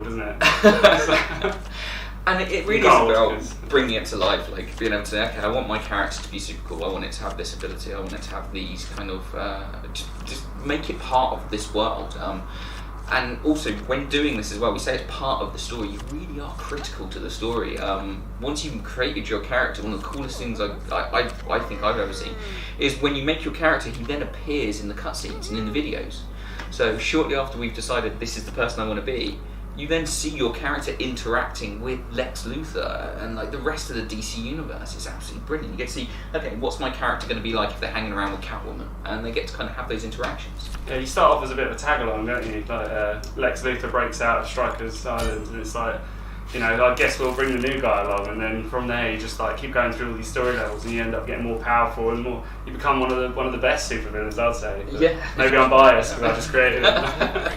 isn't it? And it really is about bringing it to life, like being able to say, okay, I want my character to be super cool, I want it to have this ability, I want it to have these kind of, just make it part of this world. And also, when doing this as well, we say it's part of the story, you really are critical to the story. Once you've created your character, one of the coolest things I think I've ever seen is when you make your character, he then appears in the cutscenes and in the videos. So shortly after we've decided this is the person I want to be, you then see your character interacting with Lex Luthor and like the rest of the DC universe. It's absolutely brilliant. You get to see, okay, what's my character going to be like if they're hanging around with Catwoman, and they get to kind of have those interactions. Yeah, you start off as a bit of a tag-along, don't you? Like Lex Luthor breaks out of Stryker's Island, and it's like, you know, I guess we'll bring the new guy along, and then from there you just like keep going through all these story levels, and you end up getting more powerful and more. You become one of the best supervillains, I'd say. But yeah. Maybe I'm biased because I just created it.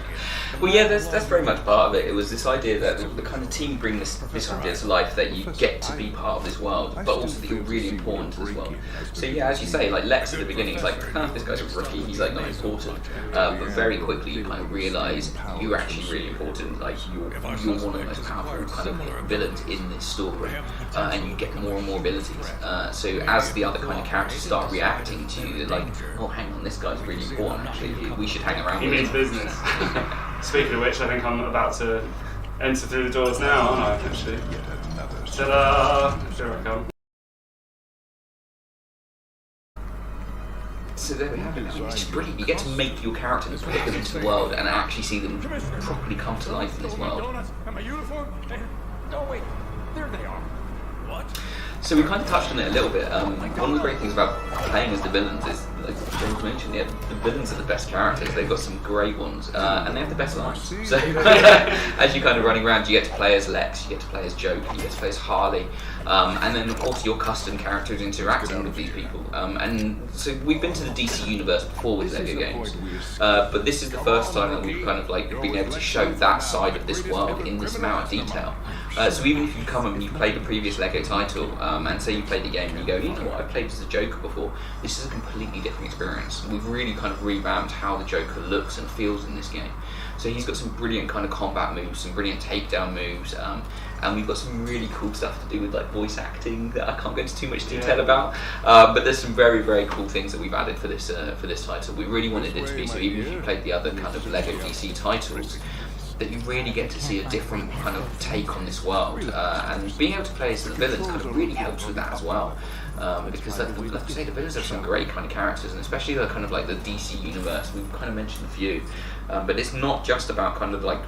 Well, yeah, that's very much part of it. It was this idea that the kind of team bring this idea to life, that you get to be part of this world, but also that you're really important to this world. So yeah, as you say, like Lex at the beginning, it's like, this guy's a rookie, he's like not important. But very quickly you kind of realise you're actually really important. Like you're one of the most powerful kind of villains in this story, and you get more and more abilities. So as the other kind of characters start reacting to you, they're like, oh, hang on, this guy's really important. Actually, we should hang around. He with means him. business. Speaking of which, I think I'm about to enter through the doors now, aren't I, actually? Ta-da! Here I come. So there we have it. It's just brilliant. You get to make your characters, put them into the world, and actually see them properly come to life in this world. And my uniform? Oh wait, there they are. What? So we kind of touched on it a little bit. One of the great things about playing as the villains is, like James mentioned, yeah, the villains are the best characters. They've got some great ones, and they have the best lines. So as you're kind of running around, you get to play as Lex, you get to play as Joker, you get to play as Harley, and then of course your custom characters interacting with these people. And so we've been to the DC universe before with Lego games, but this is the first time that we've kind of like been able to show that side of this world in this amount of detail. So even if you come and you play the previous Lego title, and say you played the game and you go, you know what, I played as the Joker before, this is a completely different experience. We've really kind of revamped how the Joker looks and feels in this game. So he's got some brilliant kind of combat moves, some brilliant takedown moves, and we've got some really cool stuff to do with like voice acting that I can't go into too much detail about. But there's some very, very cool things that we've added for this title. We really wanted it to be so even if you played the other kind of Lego DC titles, that you really get to see a different kind of take on this world, and being able to play as the villains kind of really helps with that as well, because like you say, the villains have some great kind of characters, and especially the kind of like the DC universe, we've kind of mentioned a few, but it's not just about kind of like